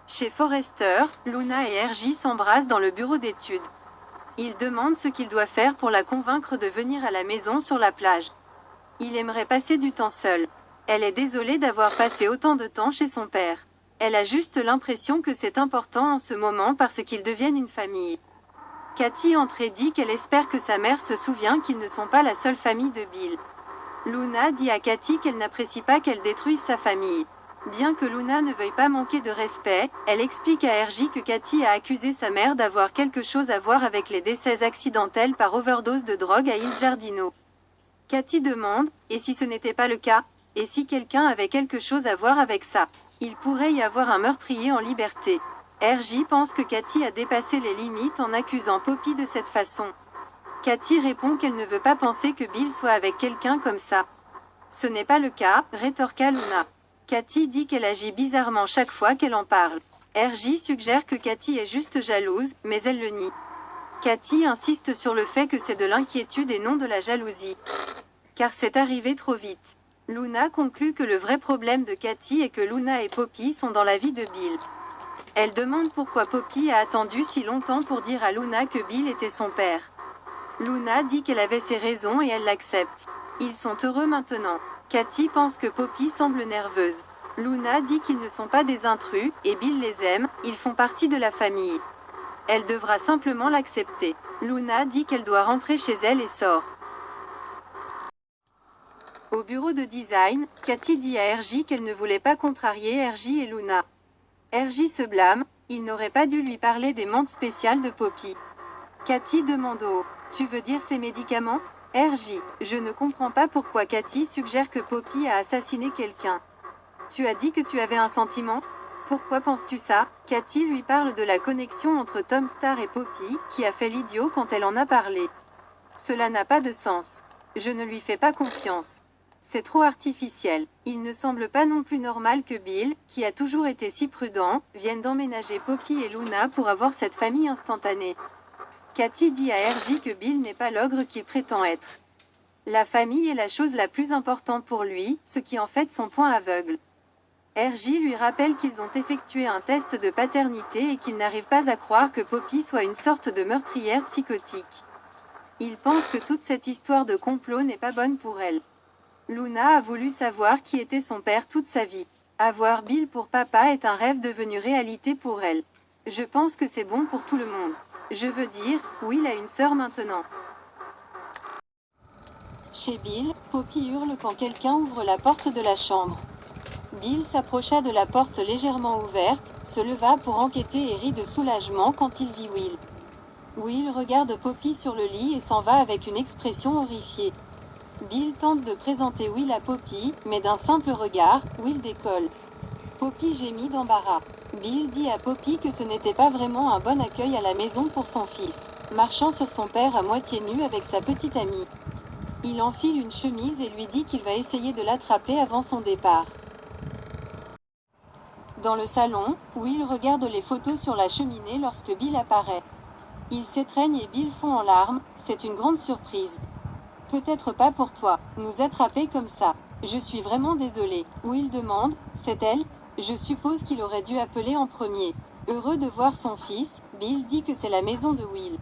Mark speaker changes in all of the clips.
Speaker 1: Chez Forrester, Luna et RJ s'embrassent dans le bureau d'études. Il demande ce qu'il doit faire pour la convaincre de venir à la maison sur la plage. Il aimerait passer du temps seul. Elle est désolée d'avoir passé autant de temps chez son père. Elle a juste l'impression que c'est important en ce moment parce qu'ils deviennent une famille. Katie entre et dit qu'elle espère que sa mère se souvient qu'ils ne sont pas la seule famille de Bill. Luna dit à Katie qu'elle n'apprécie pas qu'elle détruise sa famille. Bien que Luna ne veuille pas manquer de respect, elle explique à RJ que Katie a accusé sa mère d'avoir quelque chose à voir avec les décès accidentels par overdose de drogue à Il Giardino. Katie demande, et si ce n'était pas le cas, et si quelqu'un avait quelque chose à voir avec ça? Il pourrait y avoir un meurtrier en liberté. RJ pense que Katie a dépassé les limites en accusant Poppy de cette façon. Katie répond qu'elle ne veut pas penser que Bill soit avec quelqu'un comme ça. Ce n'est pas le cas, rétorqua Luna. Katie dit qu'elle agit bizarrement chaque fois qu'elle en parle. RJ suggère que Katie est juste jalouse, mais elle le nie. Katie insiste sur le fait que c'est de l'inquiétude et non de la jalousie. Car c'est arrivé trop vite. Luna conclut que le vrai problème de Katie est que Luna et Poppy sont dans la vie de Bill. Elle demande pourquoi Poppy a attendu si longtemps pour dire à Luna que Bill était son père. Luna dit qu'elle avait ses raisons et elle l'accepte. Ils sont heureux maintenant. Katie pense que Poppy semble nerveuse. Luna dit qu'ils ne sont pas des intrus, et Bill les aime, ils font partie de la famille. Elle devra simplement l'accepter. Luna dit qu'elle doit rentrer chez elle et sort. Au bureau de design, Katie dit à RJ qu'elle ne voulait pas contrarier RJ et Luna. RJ se blâme, il n'aurait pas dû lui parler des menthes spéciales de Poppy. Katie demande au « Tu veux dire ces médicaments ?» RJ, je ne comprends pas pourquoi Katie suggère que Poppy a assassiné quelqu'un. Tu as dit que tu avais un sentiment? Pourquoi penses-tu ça? Katie lui parle de la connexion entre Tom Star et Poppy, qui a fait l'idiot quand elle en a parlé. Cela n'a pas de sens. Je ne lui fais pas confiance. C'est trop artificiel. Il ne semble pas non plus normal que Bill, qui a toujours été si prudent, vienne d'emménager Poppy et Luna pour avoir cette famille instantanée. Katie dit à RJ que Bill n'est pas l'ogre qu'il prétend être. La famille est la chose la plus importante pour lui, ce qui en fait son point aveugle. RJ lui rappelle qu'ils ont effectué un test de paternité et qu'il n'arrive pas à croire que Poppy soit une sorte de meurtrière psychotique. Il pense que toute cette histoire de complot n'est pas bonne pour elle. Luna a voulu savoir qui était son père toute sa vie. Avoir Bill pour papa est un rêve devenu réalité pour elle. Je pense que c'est bon pour tout le monde. Je veux dire, Will a une sœur maintenant. Chez Bill, Poppy hurle quand quelqu'un ouvre la porte de la chambre. Bill s'approcha de la porte légèrement ouverte, se leva pour enquêter et rit de soulagement quand il vit Will. Will regarde Poppy sur le lit et s'en va avec une expression horrifiée. Bill tente de présenter Will à Poppy, mais d'un simple regard, Will décolle. Poppy gémit d'embarras. Bill dit à Poppy que ce n'était pas vraiment un bon accueil à la maison pour son fils, marchant sur son père à moitié nu avec sa petite amie. Il enfile une chemise et lui dit qu'il va essayer de l'attraper avant son départ. Dans le salon, Will regarde les photos sur la cheminée lorsque Bill apparaît. Ils s'étreignent et Bill fond en larmes, c'est une grande surprise. Peut-être pas pour toi, nous attraper comme ça. Je suis vraiment désolée. Will demande, c'est elle? Je suppose qu'il aurait dû appeler en premier. Heureux de voir son fils, Bill dit que c'est la maison de Will.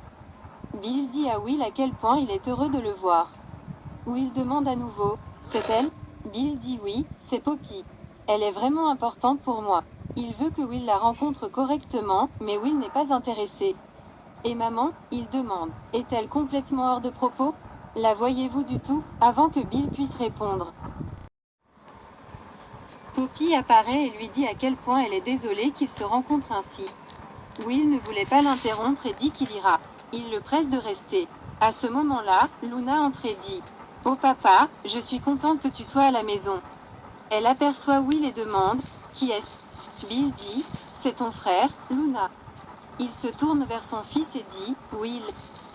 Speaker 1: Bill dit à Will à quel point il est heureux de le voir. Will demande à nouveau, c'est elle? Bill dit oui, c'est Poppy. Elle est vraiment importante pour moi. Il veut que Will la rencontre correctement, mais Will n'est pas intéressé. Et maman? Il demande. Est-elle complètement hors de propos? La voyez-vous du tout? Avant que Bill puisse répondre. Poppy apparaît et lui dit à quel point elle est désolée qu'ils se rencontrent ainsi. Will ne voulait pas l'interrompre et dit qu'il ira. Il le presse de rester. À ce moment-là, Luna entre et dit « Oh papa, je suis contente que tu sois à la maison. » Elle aperçoit Will et demande « Qui est-ce ?» Bill dit « C'est ton frère, Luna. » Il se tourne vers son fils et dit « Will,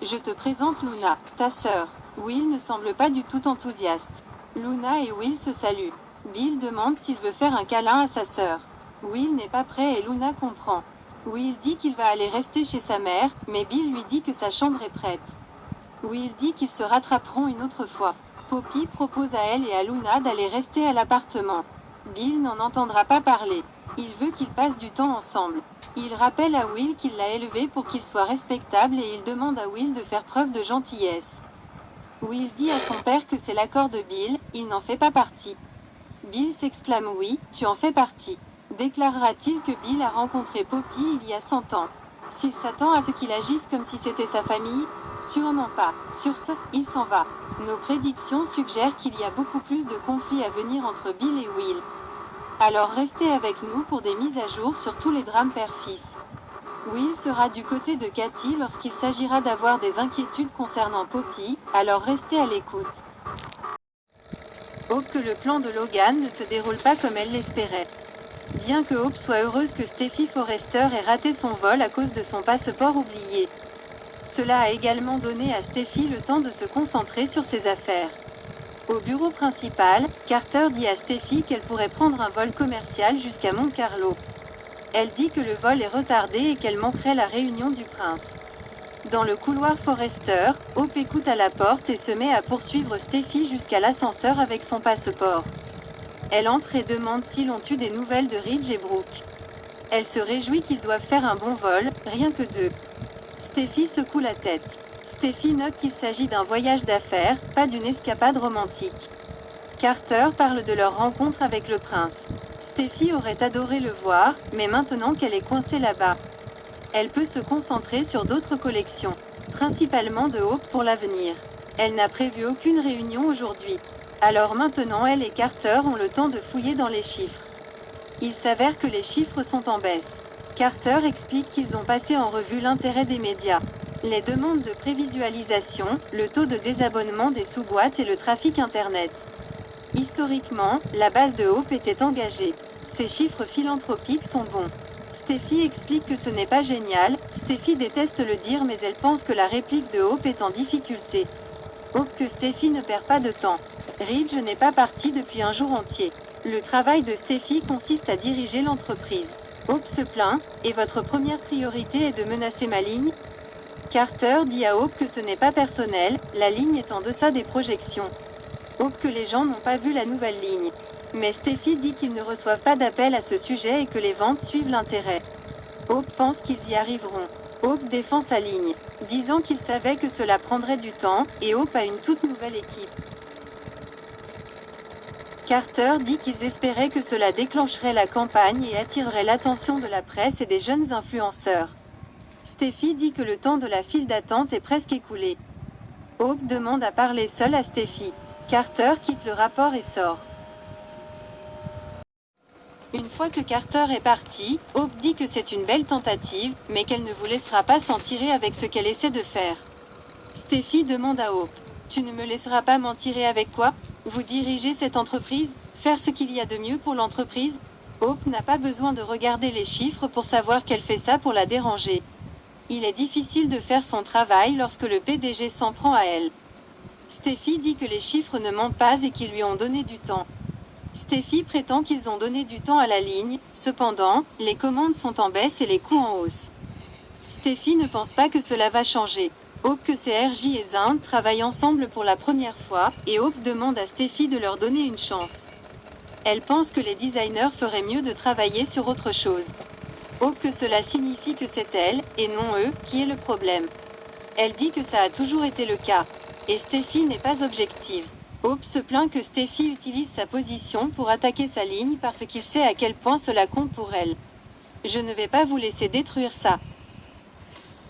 Speaker 1: je te présente Luna, ta sœur. » Will ne semble pas du tout enthousiaste. Luna et Will se saluent. Bill demande s'il veut faire un câlin à sa sœur. Will n'est pas prêt et Luna comprend. Will dit qu'il va aller rester chez sa mère, mais Bill lui dit que sa chambre est prête. Will dit qu'ils se rattraperont une autre fois. Poppy propose à elle et à Luna d'aller rester à l'appartement. Bill n'en entendra pas parler. Il veut qu'ils passent du temps ensemble. Il rappelle à Will qu'il l'a élevé pour qu'il soit respectable et il demande à Will de faire preuve de gentillesse. Will dit à son père que c'est l'accord de Bill, il n'en fait pas partie. Bill s'exclame oui, tu en fais partie. Déclarera-t-il que Bill a rencontré Poppy il y a 100 ans? S'il s'attend à ce qu'il agisse comme si c'était sa famille? Sûrement pas. Sur ce, il s'en va. Nos prédictions suggèrent qu'il y a beaucoup plus de conflits à venir entre Bill et Will. Alors restez avec nous pour des mises à jour sur tous les drames père-fils. Will sera du côté de Katie lorsqu'il s'agira d'avoir des inquiétudes concernant Poppy, alors restez à l'écoute. Hope que le plan de Logan ne se déroule pas comme elle l'espérait. Bien que Hope soit heureuse que Steffy Forrester ait raté son vol à cause de son passeport oublié. Cela a également donné à Steffy le temps de se concentrer sur ses affaires. Au bureau principal, Carter dit à Steffy qu'elle pourrait prendre un vol commercial jusqu'à Monte Carlo. Elle dit que le vol est retardé et qu'elle manquerait la réunion du prince. Dans le couloir Forrester, Hope écoute à la porte et se met à poursuivre Steffy jusqu'à l'ascenseur avec son passeport. Elle entre et demande s'ils ont eu des nouvelles de Ridge et Brooke. Elle se réjouit qu'ils doivent faire un bon vol, rien que deux. Steffy secoue la tête. Steffy note qu'il s'agit d'un voyage d'affaires, pas d'une escapade romantique. Carter parle de leur rencontre avec le prince. Steffy aurait adoré le voir, mais maintenant qu'elle est coincée là-bas, elle peut se concentrer sur d'autres collections, principalement de Hope pour l'avenir. Elle n'a prévu aucune réunion aujourd'hui. Alors maintenant elle et Carter ont le temps de fouiller dans les chiffres. Il s'avère que les chiffres sont en baisse. Carter explique qu'ils ont passé en revue l'intérêt des médias, les demandes de prévisualisation, le taux de désabonnement des sous-boîtes et le trafic Internet. Historiquement, la base de Hope était engagée. Ces chiffres philanthropiques sont bons. Steffy explique que ce n'est pas génial, Steffy déteste le dire mais elle pense que la réplique de Hope est en difficulté. Hope que Steffy ne perd pas de temps. Ridge n'est pas parti depuis un jour entier. Le travail de Steffy consiste à diriger l'entreprise. Hope se plaint, et votre première priorité est de menacer ma ligne? Carter dit à Hope que ce n'est pas personnel, la ligne est en deçà des projections. Hope que les gens n'ont pas vu la nouvelle ligne. Mais Steffy dit qu'ils ne reçoivent pas d'appel à ce sujet et que les ventes suivent l'intérêt. Hope pense qu'ils y arriveront. Hope défend sa ligne, disant qu'il savait que cela prendrait du temps, et Hope a une toute nouvelle équipe. Carter dit qu'ils espéraient que cela déclencherait la campagne et attirerait l'attention de la presse et des jeunes influenceurs. Steffy dit que le temps de la file d'attente est presque écoulé. Hope demande à parler seul à Steffy. Carter quitte le rapport et sort. Une fois que Carter est parti, Hope dit que c'est une belle tentative, mais qu'elle ne vous laissera pas s'en tirer avec ce qu'elle essaie de faire. Steffy demande à Hope. Tu ne me laisseras pas m'en tirer avec quoi? Vous dirigez cette entreprise? Faire ce qu'il y a de mieux pour l'entreprise? Hope n'a pas besoin de regarder les chiffres pour savoir qu'elle fait ça pour la déranger. Il est difficile de faire son travail lorsque le PDG s'en prend à elle. Steffy dit que les chiffres ne mentent pas et qu'ils lui ont donné du temps. Steffy prétend qu'ils ont donné du temps à la ligne, cependant, les commandes sont en baisse et les coûts en hausse. Steffy ne pense pas que cela va changer. Hope que CRJ et Zinde travaillent ensemble pour la première fois, et Hope demande à Steffy de leur donner une chance. Elle pense que les designers feraient mieux de travailler sur autre chose. Hope que cela signifie que c'est elle, et non eux, qui est le problème. Elle dit que ça a toujours été le cas. Et Steffy n'est pas objective. Hope se plaint que Steffy utilise sa position pour attaquer sa ligne parce qu'il sait à quel point cela compte pour elle. Je ne vais pas vous laisser détruire ça.